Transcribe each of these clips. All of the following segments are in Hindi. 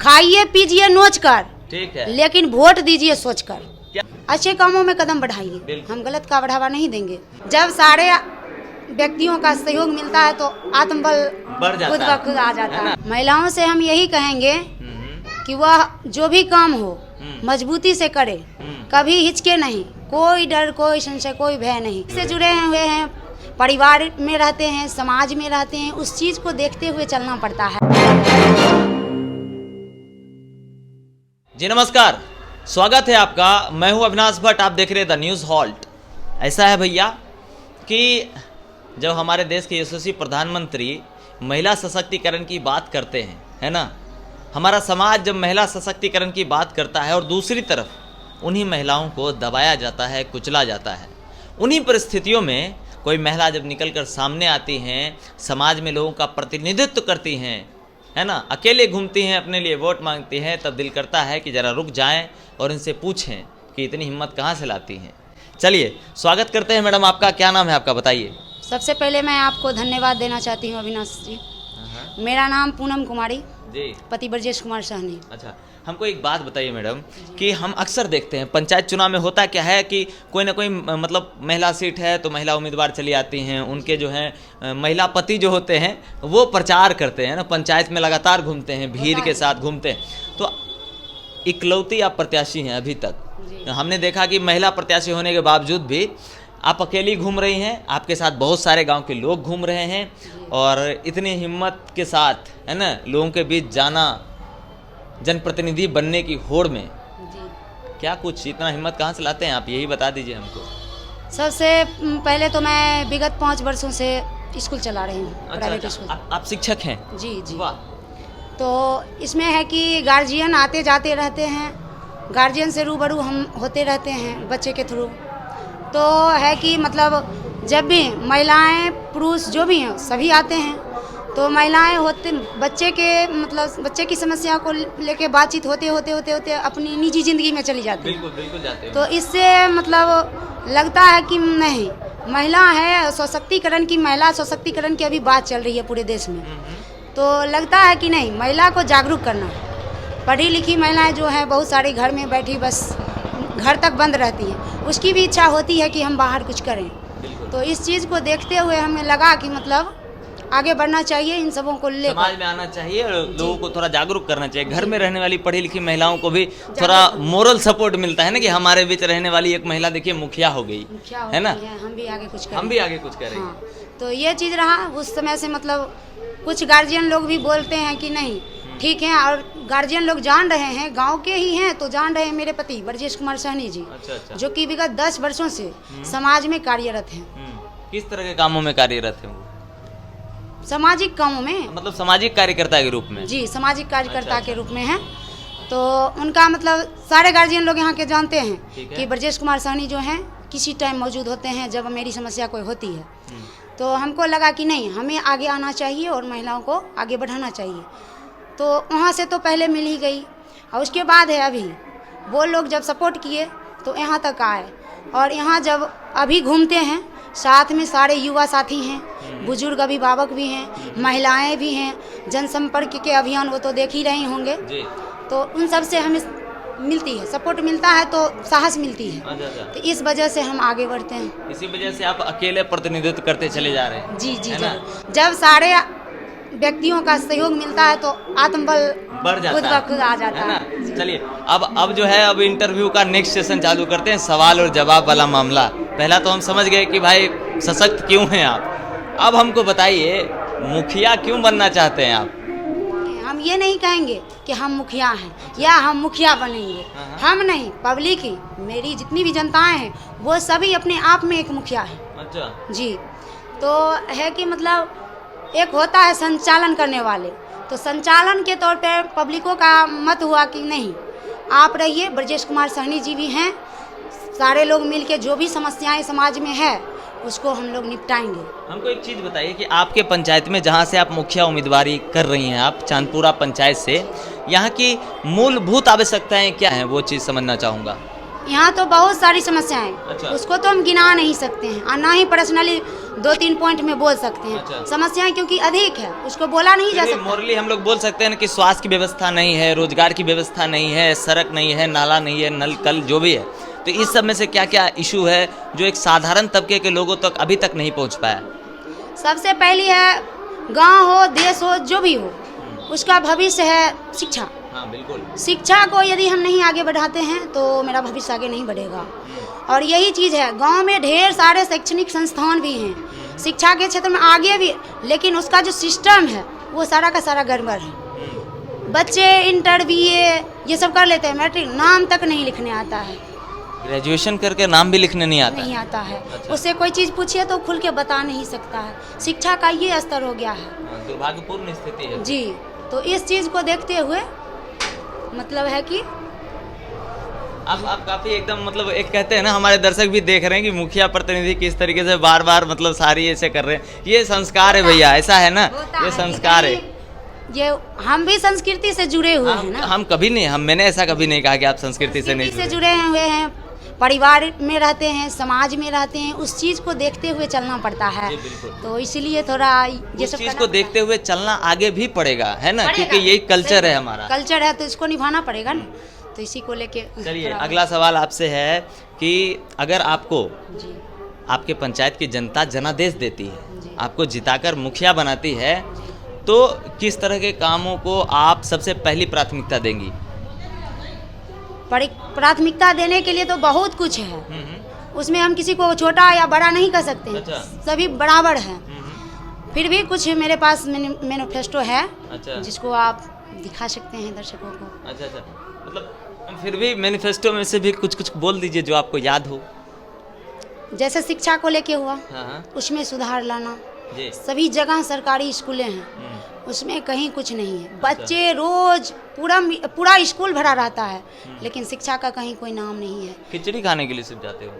खाइए पीजिए नोच कर, ठीक है, लेकिन वोट दीजिए सोच कर। क्या? अच्छे कामों में कदम बढ़ाइए, हम गलत का बढ़ावा नहीं देंगे। जब सारे व्यक्तियों का सहयोग मिलता है तो आत्मबल बढ़ जाता खुद ब है, खुद आ जाता है है। महिलाओं से हम यही कहेंगे कि वह जो भी काम हो मजबूती से करे, कभी हिचके नहीं, कोई डर, कोई संशय, कोई भय नहीं। इससे जुड़े हुए हैं, परिवार में रहते हैं, समाज में रहते हैं, उस चीज को देखते हुए चलना पड़ता है। जी नमस्कार, स्वागत है आपका। मैं हूं अविनाश भट्ट, आप देख रहे हैं द न्यूज़ हॉल्ट। ऐसा है भैया कि जब हमारे देश के यशस्वी प्रधानमंत्री महिला सशक्तिकरण की बात करते हैं, है ना, हमारा समाज जब महिला सशक्तिकरण की बात करता है और दूसरी तरफ उन्हीं महिलाओं को दबाया जाता है, कुचला जाता है, उन्हीं परिस्थितियों में कोई महिला जब निकलकर सामने आती हैं, समाज में लोगों का प्रतिनिधित्व करती हैं, है ना, अकेले घूमती हैं, अपने लिए वोट मांगती हैं, तब दिल करता है कि ज़रा रुक जाएं और इनसे पूछें कि इतनी हिम्मत कहाँ से लाती हैं। चलिए स्वागत करते हैं मैडम। आपका क्या नाम है, आपका बताइए। सबसे पहले मैं आपको धन्यवाद देना चाहती हूँ अविनाश जी। मेरा नाम पूनम कुमारी जी, पति ब्रजेश कुमार सहनी। अच्छा, हमको एक बात बताइए मैडम कि हम अक्सर देखते हैं पंचायत चुनाव में होता क्या है कि कोई ना कोई मतलब महिला सीट है तो महिला उम्मीदवार चली आती हैं, उनके जो हैं महिला पति जो होते हैं वो प्रचार करते हैं ना, पंचायत में लगातार घूमते हैं, भीड़ के साथ घूमते हैं। तो इकलौती आप प्रत्याशी हैं अभी तक। हमने देखा कि महिला प्रत्याशी होने के बावजूद भी आप अकेली घूम रही हैं, आपके साथ बहुत सारे गांव के लोग घूम रहे हैं और इतनी हिम्मत के साथ, है ना, लोगों के बीच जाना, जनप्रतिनिधि बनने की होड़ में क्या कुछ इतना हिम्मत कहाँ से लाते हैं आप, यही बता दीजिए हमको। सबसे पहले तो मैं विगत 5 वर्षों से स्कूल चला रही हूँ, प्राइवेट स्कूल। आप शिक्षक हैं? जी जी। वाह। तो इसमें है कि गार्जियन आते जाते रहते हैं, गार्जियन से रूबरू हम होते रहते हैं बच्चे के थ्रू। तो है कि मतलब जब भी महिलाएं पुरुष जो भी हैं सभी आते हैं, तो महिलाएं होते बच्चे के मतलब बच्चे की समस्या को लेके बातचीत होते होते होते होते अपनी निजी ज़िंदगी में चली जाती है। बिल्कुल बिल्कुल जाते हैं। तो इससे मतलब लगता है कि नहीं, महिला है सशक्तिकरण की, महिला सशक्तिकरण की अभी बात चल रही है पूरे देश में। तो लगता है कि नहीं, महिला को जागरूक करना। पढ़ी लिखी महिलाएं जो हैं बहुत सारी घर में बैठी बस घर तक बंद रहती हैं, उसकी भी इच्छा होती है कि हम बाहर कुछ करें। तो इस चीज़ को देखते हुए हमें लगा कि मतलब आगे बढ़ना चाहिए, इन सबों को लेकर समाज में आना चाहिए और लोगों को थोड़ा जागरूक करना चाहिए। घर में रहने वाली पढ़ी लिखी महिलाओं को भी थोड़ा मोरल सपोर्ट मिलता है ना कि हमारे बीच रहने वाली एक महिला देखिए मुखिया हो गई, है ना, हम भी आगे कुछ करें। हम भी आगे कुछ करेंगे। हाँ, तो ये चीज़ रहा उस समय से। मतलब कुछ गार्जियन लोग भी बोलते हैं कि नहीं ठीक है, और गार्जियन लोग जान रहे हैं, गांव के ही हैं तो जान रहे हैं मेरे पति ब्रजेश कुमार सहनी जी। अच्छा। जो कि विगत 10 वर्षों से समाज में कार्यरत हैं। किस तरह के कामों में कार्यरत हैं वो? सामाजिक कामों में, मतलब सामाजिक कार्यकर्ता के रूप में? जी, सामाजिक कार्यकर्ता के रूप में हैं। तो उनका मतलब सारे गार्जियन लोग यहाँ के जानते हैं कि ब्रजेश कुमार सहनी जो हैं किसी टाइम मौजूद होते हैं जब मेरी समस्या कोई होती है। तो हमको लगा कि नहीं, हमें आगे आना चाहिए और महिलाओं को आगे बढ़ाना चाहिए। तो वहाँ से तो पहले मिल ही गई, और उसके बाद है अभी वो लोग जब सपोर्ट किए तो यहाँ तक आए। और यहाँ जब अभी घूमते हैं, साथ में सारे युवा साथी हैं, बुजुर्ग अभिभावक भी हैं, महिलाएं भी हैं, जनसंपर्क के अभियान वो तो देख ही रहे होंगे। तो उन सब से हमें मिलती है, सपोर्ट मिलता है तो साहस मिलती है। तो इस वजह से हम आगे बढ़ते हैं। इसी वजह से आप अकेले प्रतिनिधित्व करते चले जा रहे हैं? जी जी। जब सारे व्यक्तियों का सहयोग मिलता है तो आत्मबल बढ़ जाता खुद है, ब खुद आ जाता है ना। है। चलिए अब जो है अब इंटरव्यू का नेक्स्ट सेशन चालू करते हैं, सवाल और जवाब वाला मामला। पहला तो हम समझ गए कि भाई सशक्त क्यों हैं आप। अब हमको बताइए मुखिया क्यों बनना चाहते हैं आप? हम ये नहीं कहेंगे कि हम मुखिया हैं या हम मुखिया बनेंगे, हम नहीं, पब्लिक ही, मेरी जितनी भी जनताएं हैं वो सभी अपने आप में एक मुखिया है। अच्छा जी। तो है कि मतलब एक होता है संचालन करने वाले, तो संचालन के तौर पे पब्लिकों का मत हुआ कि नहीं आप रहिए, ब्रजेश कुमार सहनी जी भी हैं, सारे लोग मिलके जो भी समस्याएं समाज में है उसको हम लोग निपटाएंगे। हमको एक चीज़ बताइए कि आपके पंचायत में जहाँ से आप मुखिया उम्मीदवारी कर रही हैं, आप चांदपुरा पंचायत से, यहाँ की मूलभूत आवश्यकताएं क्या हैं, वो चीज़ समझना चाहूँगा। यहाँ तो बहुत सारी समस्याएं, अच्छा। उसको तो हम गिना नहीं सकते हैं, और ना ही पर्सनली 2-3 पॉइंट में बोल सकते हैं। अच्छा। समस्याएं क्योंकि अधिक है, उसको बोला नहीं जा सकता। मोरली हम लोग बोल सकते हैं कि स्वास्थ्य की व्यवस्था नहीं है, रोजगार की व्यवस्था नहीं है, सड़क नहीं है, नाला नहीं है, नल कल जो भी है, तो इस सब में से क्या क्या इशू है जो एक साधारण तबके के लोगों तक अभी तक नहीं पहुंच पाया? सबसे पहली है, गांव हो देश हो जो भी हो, उसका भविष्य है शिक्षा। हाँ बिल्कुल। शिक्षा को यदि हम नहीं आगे बढ़ाते हैं तो मेरा भविष्य आगे नहीं बढ़ेगा। और यही चीज़ है, गांव में ढेर सारे शैक्षणिक संस्थान भी हैं, शिक्षा के क्षेत्र में आगे भी, लेकिन उसका जो सिस्टम है वो सारा का सारा गड़बड़ है। बच्चे इंटर BA ये सब कर लेते हैं, मैट्रिक नाम तक नहीं लिखने आता है, ग्रेजुएशन करके नाम भी लिखने नहीं नहीं आता है। अच्छा। उससे कोई चीज़ पूछिए तो खुल के बता नहीं सकता है। शिक्षा का ये स्तर हो गया है। दुर्भाग्यपूर्ण स्थिति है जी, तो इस चीज़ को देखते हुए मतलब है कि अब काफी एकदम मतलब एक कहते हैं ना, हमारे दर्शक भी देख रहे हैं कि मुखिया प्रतिनिधि किस तरीके से बार बार मतलब सारी ऐसे कर रहे हैं। ये संस्कार है भैया, ऐसा है ना, ये संस्कार है। ये हम भी संस्कृति से जुड़े हुए हैं ना। हम कभी नहीं, मैंने ऐसा कभी नहीं कहा कि आप संस्कृति से नहीं से जुड़े हुए हैं, परिवार में रहते हैं, समाज में रहते हैं, उस चीज़ को देखते हुए चलना पड़ता है। तो इसलिए थोड़ा ये सब चीज़ को देखते हुए चलना आगे भी पड़ेगा, है ना, क्योंकि यही कल्चर है हमारा, कल्चर है तो इसको निभाना पड़ेगा ना। तो इसी को लेके चलिए अगला सवाल आपसे है कि अगर आपको आपके पंचायत की जनता जनादेश देती है, आपको जिताकर मुखिया बनाती है, तो किस तरह के कामों को आप सबसे पहली प्राथमिकता देंगी? प्राथमिकता देने के लिए तो बहुत कुछ है, उसमें हम किसी को छोटा या बड़ा नहीं कर सकते। अच्छा। सभी बराबर हैं। फिर भी कुछ मेरे पास मैनिफेस्टो है। अच्छा। जिसको आप दिखा सकते हैं दर्शकों को। अच्छा, मतलब फिर भी मैनिफेस्टो में से भी कुछ कुछ बोल दीजिए जो आपको याद हो। जैसे शिक्षा को लेके हुआ, हाँ। उसमें सुधार लाना। जी। सभी जगह सरकारी स्कूलें हैं, उसमें कहीं कुछ नहीं है। बच्चे रोज पूरा स्कूल भरा रहता है, लेकिन शिक्षा का कहीं कोई नाम नहीं है। खिचड़ी खाने के लिए सिर्फ जाते हो?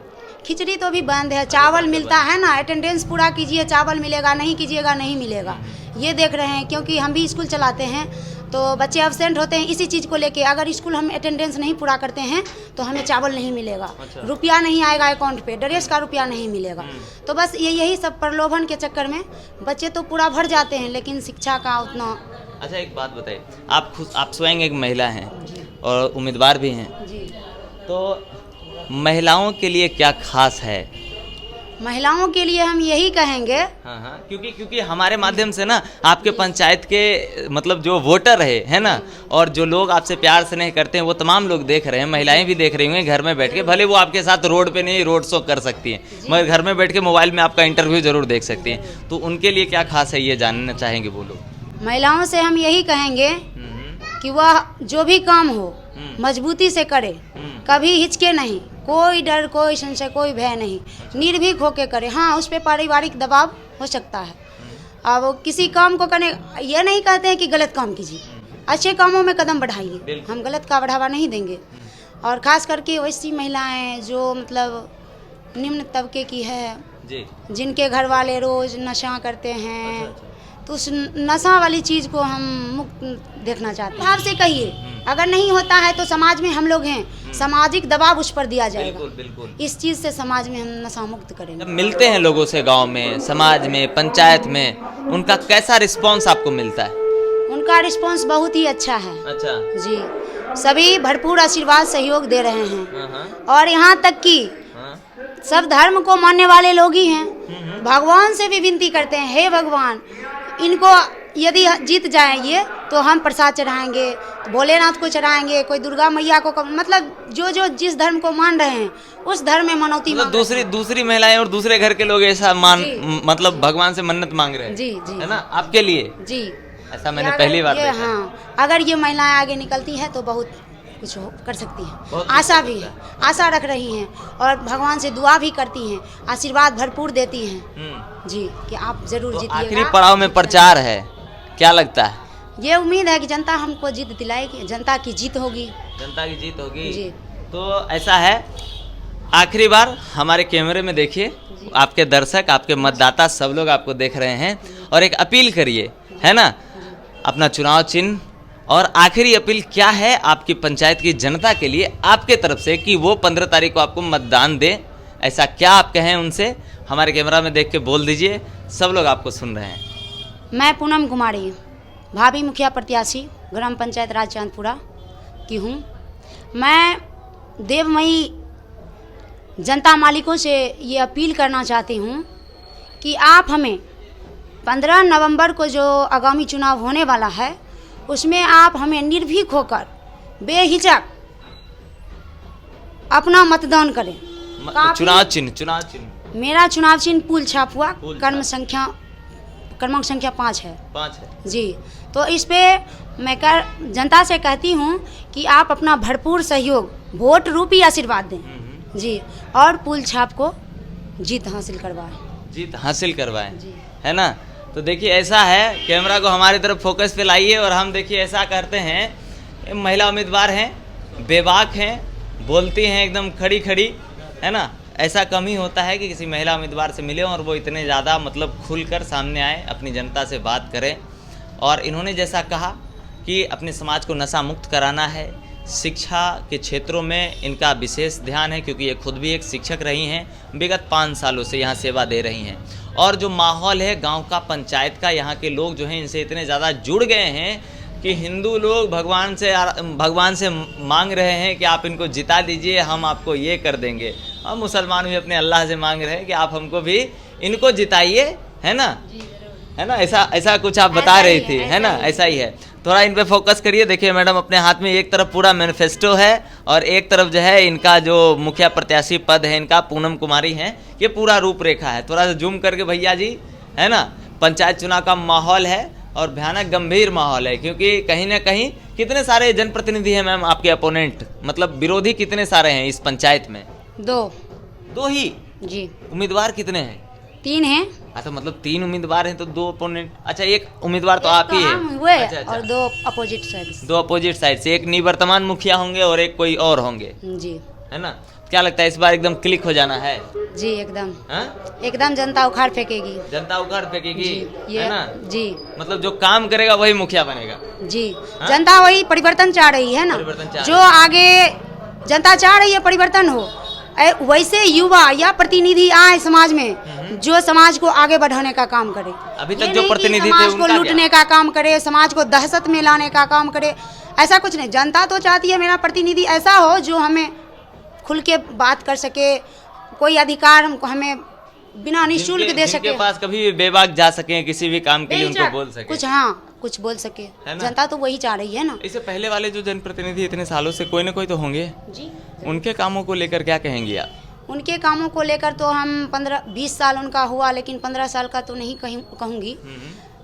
खिचड़ी तो भी बंद है, चावल मिलता है ना, अटेंडेंस पूरा कीजिए चावल मिलेगा, नहीं कीजिएगा नहीं मिलेगा। ये देख रहे हैं, क्योंकि हम भी स्कूल चलाते हैं तो बच्चे एब्सेंट होते हैं इसी चीज़ को लेके। अगर स्कूल हम अटेंडेंस नहीं पूरा करते हैं तो हमें चावल नहीं मिलेगा। अच्छा। रुपया नहीं आएगा अकाउंट पे, ड्रेस का रुपया नहीं मिलेगा। तो बस यही सब प्रलोभन के चक्कर में बच्चे तो पूरा भर जाते हैं, लेकिन शिक्षा का उतना। अच्छा, एक बात बताइए, आप स्वयं एक महिला हैं और उम्मीदवार भी हैं, जी। तो महिलाओं के लिए क्या खास है? महिलाओं के लिए हम यही कहेंगे, हाँ, क्योंकि हमारे माध्यम से ना आपके पंचायत के मतलब जो वोटर है ना, और जो लोग आपसे प्यार स्नेह करते हैं वो तमाम लोग देख रहे हैं, महिलाएं भी देख रही होंगी घर में बैठ के, भले वो आपके साथ रोड पे नहीं रोड शो कर सकती हैं, मगर घर में बैठ के मोबाइल में आपका इंटरव्यू जरूर देख सकती हैं। तो उनके लिए क्या खास है, ये जानना चाहेंगे वो लोग। महिलाओं से हम यही कहेंगे कि वह जो भी काम हो मजबूती से करे, कभी हिचके नहीं, कोई डर कोई संशय कोई भय नहीं, निर्भीक होके करे। हाँ, उस पर पारिवारिक दबाव हो सकता है। अब किसी काम को करने, ये नहीं कहते हैं कि गलत काम कीजिए, अच्छे कामों में कदम बढ़ाइए, हम गलत का बढ़ावा नहीं देंगे। और ख़ास करके वैसी महिलाएं जो मतलब निम्न तबके की है, जिनके घर वाले रोज़ नशा करते हैं, तो उस नशा वाली चीज़ को हम मुक्त देखना चाहते हैं। आपसे कहिए, अगर नहीं होता है तो समाज में हम लोग हैं, सामाजिक दबाव उस पर दिया जाएगा। बिल्कुल। इस चीज़ से समाज में हम नशा मुक्त करेंगे। जब मिलते हैं लोगों से गांव में, समाज में, पंचायत में, उनका कैसा रिस्पांस आपको मिलता है? उनका रिस्पांस बहुत ही अच्छा है। अच्छा जी, सभी भरपूर आशीर्वाद सहयोग दे रहे हैं। हाँ। और यहाँ तक कि सब धर्म को मानने वाले लोग ही हैं। भगवान से भी विनती करते हैं, हे भगवान, इनको यदि जीत जाएंगे तो हम प्रसाद चढ़ाएंगे, भोलेनाथ को चढ़ाएंगे, कोई दुर्गा मैया को, मतलब जो जिस धर्म को मान रहे हैं उस धर्म में मनौती मतलब दूसरी महिलाएं और दूसरे घर के लोग ऐसा मतलब भगवान से मन्नत मांग रहे हैं। जी, है ना, आपके लिए? जी, ऐसा मैंने पहली बार देखा। हाँ, अगर ये महिलाएं आगे निकलती है तो बहुत कुछ कर सकती हैं। आशा भी है, आशा रख रही हैं और भगवान से दुआ भी करती हैं, आशीर्वाद भरपूर देती हैं जी, कि आप जरूर जीतिएगा। आखिरी पड़ाव में प्रचार है, क्या लगता है? ये उम्मीद है कि जनता हमको जीत दिलाएगी, जनता की जीत होगी। जनता की जीत होगी जी। तो ऐसा है, आखिरी बार हमारे कैमरे में देखिए, आपके दर्शक, आपके मतदाता सब लोग आपको देख रहे हैं, और एक अपील करिए, है ना, अपना चुनाव चिन्ह, और आखिरी अपील क्या है आपकी पंचायत की जनता के लिए आपके तरफ से कि वो 15 तारीख को आपको मतदान दे, ऐसा क्या आप कहें उनसे, हमारे कैमरा में देख के बोल दीजिए, सब लोग आपको सुन रहे हैं। मैं पूनम कुमारी भाभी मुखिया प्रत्याशी ग्राम पंचायत राज चांदपुरा की हूँ। मैं देवमयी जनता मालिकों से ये अपील करना चाहती हूँ कि आप हमें 15 नवंबर को जो आगामी चुनाव होने वाला है उसमें आप हमें निर्भीक होकर बेहिचक अपना मतदान करें। चुनाव चिन्ह मेरा चुनाव चिन्ह पुल छाप हुआ, क्रमांक संख्या 5 है। 5 है जी। तो इस पे मैं जनता से कहती हूँ कि आप अपना भरपूर सहयोग, वोट रूपी आशीर्वाद दें जी, और पुल छाप को जीत हासिल करवाएं जी, है ना। तो देखिए ऐसा है, कैमरा को हमारी तरफ फोकस पे लाइए और हम देखिए ऐसा करते हैं। महिला उम्मीदवार हैं, बेबाक हैं, बोलती हैं एकदम खड़ी खड़ी, है ना। ऐसा कम ही होता है कि किसी महिला उम्मीदवार से मिले और वो इतने ज़्यादा मतलब खुलकर सामने आए, अपनी जनता से बात करें। और इन्होंने जैसा कहा कि अपने समाज को नशा मुक्त कराना है, शिक्षा के क्षेत्रों में इनका विशेष ध्यान है, क्योंकि ये खुद भी एक शिक्षक रही हैं, विगत 5 सालों से यहाँ सेवा दे रही हैं। और जो माहौल है गांव का, पंचायत का, यहाँ के लोग जो हैं इनसे इतने ज़्यादा जुड़ गए हैं कि हिंदू लोग भगवान से मांग रहे हैं कि आप इनको जिता दीजिए, हम आपको ये कर देंगे। और मुसलमान भी अपने अल्लाह से मांग रहे हैं कि आप हमको भी इनको जिताइए, है ना, है ना। ऐसा कुछ आप बता रही थी, है ना, ऐसा ही है। थोड़ा इन पे फोकस करिए। देखिए मैडम, अपने हाथ में एक तरफ पूरा मैनिफेस्टो है और एक तरफ जो है इनका जो मुखिया प्रत्याशी पद है इनका, पूनम कुमारी हैं, ये पूरा रूपरेखा है। थोड़ा सा जूम करके भैया जी, है ना। पंचायत चुनाव का माहौल है और भयानक गंभीर माहौल है, क्योंकि कहीं ना कहीं कितने सारे जनप्रतिनिधि हैं मैम आपके अपोनेंट, मतलब विरोधी कितने सारे हैं इस पंचायत में? 2 ही जी। उम्मीदवार कितने हैं? 3 हैं। अच्छा, मतलब 3 उम्मीदवार हैं तो 2 अपोनेंट। अच्छा, एक उम्मीदवार तो आप ही है। अच्छा। और 2 अपोजिट साइड से, एक निवर्तमान मुखिया होंगे और एक कोई और होंगे जी, है ना। क्या लगता है इस बार एकदम क्लिक हो जाना है? जी एकदम। हाँ? एकदम जनता उखाड़ फेंकेगी है ना जी। मतलब जो काम करेगा वही मुखिया बनेगा जी। हाँ? जनता वही परिवर्तन चाह रही है ना, जो आगे जनता चाह रही है परिवर्तन हो, वैसे युवा या प्रतिनिधि आए समाज में जो समाज को आगे बढ़ाने का काम करे। अभी तक जो प्रतिनिधि थे समाज को लूटने का काम करे, समाज को दहशत में लाने का काम करे, ऐसा कुछ नहीं। जनता तो चाहती है मेरा प्रतिनिधि ऐसा हो जो हमें खुल के बात कर सके, कोई अधिकार हमको हमें बिना निःशुल्क दे सके, जिनके पास कभी भी बेबाक जा सके, किसी भी काम के लिए उनको बोल सके, कुछ बोल सके। जनता तो वही चाह रही है ना। इससे पहले वाले जो जनप्रतिनिधि इतने सालों से कोई ना कोई तो होंगे जी, उनके कामों को लेकर क्या कहेंगी आप? उनके कामों को लेकर तो हम 15-20 साल उनका हुआ, लेकिन 15 साल का तो नहीं कहूँगी,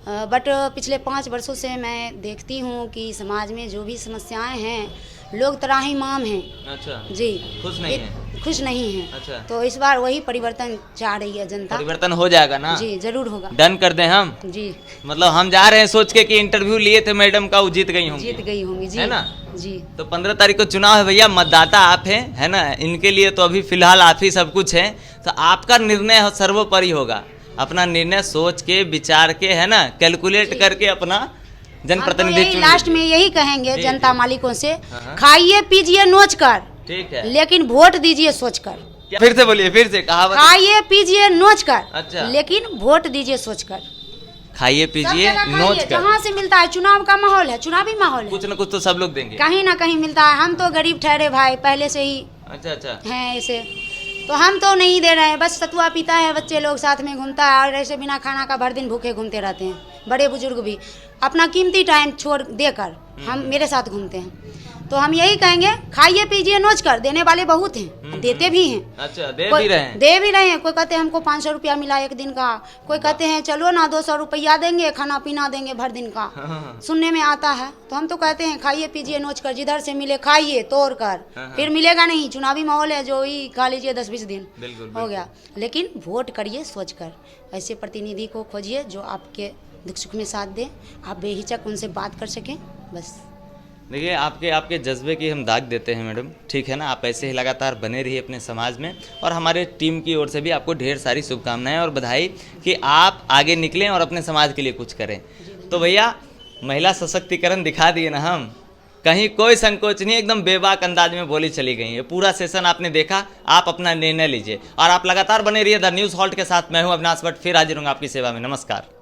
बट पिछले 5 वर्षों से मैं देखती हूँ कि समाज में जो भी समस्याएं हैं, लोग त्राहिमाम हैं। अच्छा जी, खुश नहीं हैं। अच्छा। तो इस बार वही परिवर्तन चाह रही है जनता। परिवर्तन हो जाएगा ना? जी जरूर होगा। डन कर दें हम जी। मतलब हम जा रहे हैं सोच के कि इंटरव्यू लिए थे मैडम का, वो जीत गई होंगी जी, है ना जी। तो 15 तारीख को चुनाव है भैया, मतदाता आप हैं, है ना। इनके लिए तो अभी फिलहाल आप ही सब कुछ है, तो आपका निर्णय सर्वोपरि होगा। अपना निर्णय सोच के, विचार के, है ना, कैलकुलेट करके अपना जनप्रतिनिधि चुनिए। लास्ट में यही कहेंगे जनता मालिकों से, खाइए पीजिए नोच कर, ठीक है, लेकिन वोट दीजिए सोच कर। फिर से बोलिए, फिर से कहा। खाइए पीजिए नोच कर, अच्छा, लेकिन वोट दीजिए सोच कर। खाइए पीजिए नोच कर। जहाँ से मिलता है, चुनाव का माहौल है, चुनावी माहौल है, कुछ न कुछ तो सब लोग देंगे, कहीं ना कहीं मिलता है। हम तो गरीब ठहरे भाई पहले से ही। अच्छा हैं ऐसे, तो हम तो नहीं दे रहे हैं, बस सतुआ पीता है, बच्चे लोग साथ में घूमता है, और ऐसे बिना खाना का भर दिन भूखे घूमते रहते हैं। बड़े बुजुर्ग भी अपना कीमती टाइम छोड़ देकर हम मेरे साथ घूमते हैं। तो हम यही कहेंगे, खाइए पीजिए नोच कर। देने वाले बहुत हैं, देते भी हैं। अच्छा, दे भी रहे हैं। कोई कहते हैं हमको 500 रुपया मिला एक दिन का, कोई कहते हैं चलो ना 200 रुपया देंगे, खाना पीना देंगे भर दिन का। सुनने में आता है, तो हम तो कहते हैं खाइए पीजिए नोच कर, जिधर से मिले खाइए तोड़ कर, फिर मिलेगा नहीं। चुनावी माहौल है, जो ही खा लीजिए 10-20 दिन हो गया, लेकिन वोट करिए सोच कर। ऐसे प्रतिनिधि को खोजिए जो आपके दुख सुख में साथ दे, आप बेहिचक उनसे बात कर सकें, बस। देखिए, आपके जज्बे की हम दाग देते हैं मैडम, ठीक है ना। आप ऐसे ही लगातार बने रहिए अपने समाज में, और हमारे टीम की ओर से भी आपको ढेर सारी शुभकामनाएं और बधाई कि आप आगे निकलें और अपने समाज के लिए कुछ करें। तो भैया, महिला सशक्तिकरण दिखा दिए ना हम, कहीं कोई संकोच नहीं, एकदम बेबाक अंदाज में बोली चली गई है। पूरा सेशन आपने देखा, आप अपना निर्णय लीजिए और आप लगातार बने रहिए द न्यूज़ हॉल्ट के साथ। मैं हूं अविनाश भट्ट, फिर हाजिर हूँ आपकी सेवा में। नमस्कार।